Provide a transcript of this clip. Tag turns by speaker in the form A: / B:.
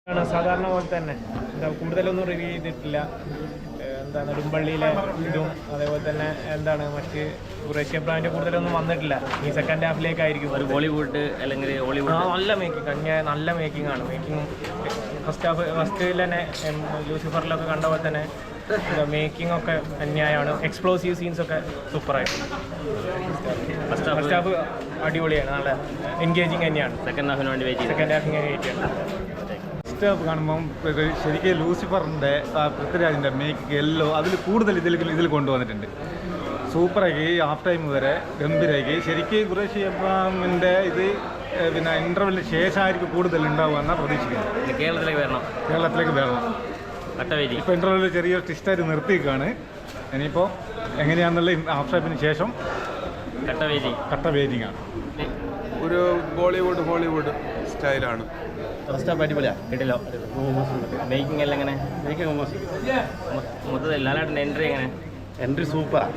A: സാധാരണ പോലെ തന്നെ കൂടുതലൊന്നും റിവ്യൂ ചെയ്തിട്ടില്ല. നെടുമ്പള്ളിയിലെ ഇതും അതേപോലെ തന്നെ മറ്റ് റഷ്യ ബ്രാൻഡ് കൂടുതലൊന്നും വന്നിട്ടില്ല. ഈ സെക്കൻഡ് ഹാഫിലേക്കായിരിക്കും
B: ഒരു ബോളിവുഡ് അല്ലെങ്കിൽ ഹോളിവുഡ്.
A: നല്ല മേക്കിംഗ്, നല്ല മേക്കിംഗ് ആണ്. മേക്കിംഗ് ഫസ്റ്റിൽ തന്നെ ലൂസിഫറിലൊക്കെ കണ്ട പോലെ തന്നെ മേക്കിംഗ് ഒക്കെ അന്യായമാണ്. എക്സ്പ്ലോസീവ് സീൻസ് ഒക്കെ സൂപ്പറായിട്ട്. ഫസ്റ്റ് ഹാഫ് അടിപൊളിയാണ്, നല്ല എൻഗേജിങ് തന്നെയാണ്.
B: സെക്കൻഡ് ഹാഫിന് വേണ്ടി വെയിറ്റ്
A: ചെയ്യാണ്.
C: ഫസ്റ്റ് ഹാഫ് കാണുമ്പം ശരിക്കും ലൂസിഫറിൻ്റെ പൃഥ്വിരാജിൻ്റെ മേക്കിംഗ് എല്ലോ അതിൽ കൂടുതൽ ഇതിൽ കൊണ്ടുവന്നിട്ടുണ്ട്. സൂപ്പറാക്കി ഹാഫ് ടൈം വരെ ഗംഭീരമാക്കി. ശരിക്കും ഖുറേഷി അബ്രഹാമിൻ്റെ ഇത് പിന്നെ ഇൻ്റർവെല്ലിന് ശേഷമായിരിക്കും കൂടുതൽ ഉണ്ടാവുമെന്നാണ് പ്രതീക്ഷിക്കുന്നത്. കേരളത്തിലേക്ക് വരണം. ഇപ്പോൾ ഇൻ്റർവെല്ലിൽ ചെറിയൊരു ട്വിസ്റ്റായിട്ട് നിർത്തിയിരിക്കുകയാണ്. ഇനിയിപ്പോൾ എങ്ങനെയാണെന്നുള്ള ഹാഫ് ടൈമിന് ശേഷം കട്ട വെയിറ്റിംഗ് ആണ്.
D: ഒരു ബോളിവുഡ് ഹോളിവുഡ് സ്റ്റൈലാണ്.
B: ഫസ്റ്റ് ഹാഫ് അടിപൊളിയാണ്, കിട്ടില്ല. മേക്കിംഗ് എല്ലാം എങ്ങനെ? മൊത്തത്തിൽ ലാലേട്ടൻ്റെ എൻട്രി എങ്ങനെ?
E: എൻട്രി സൂപ്പറാണ്.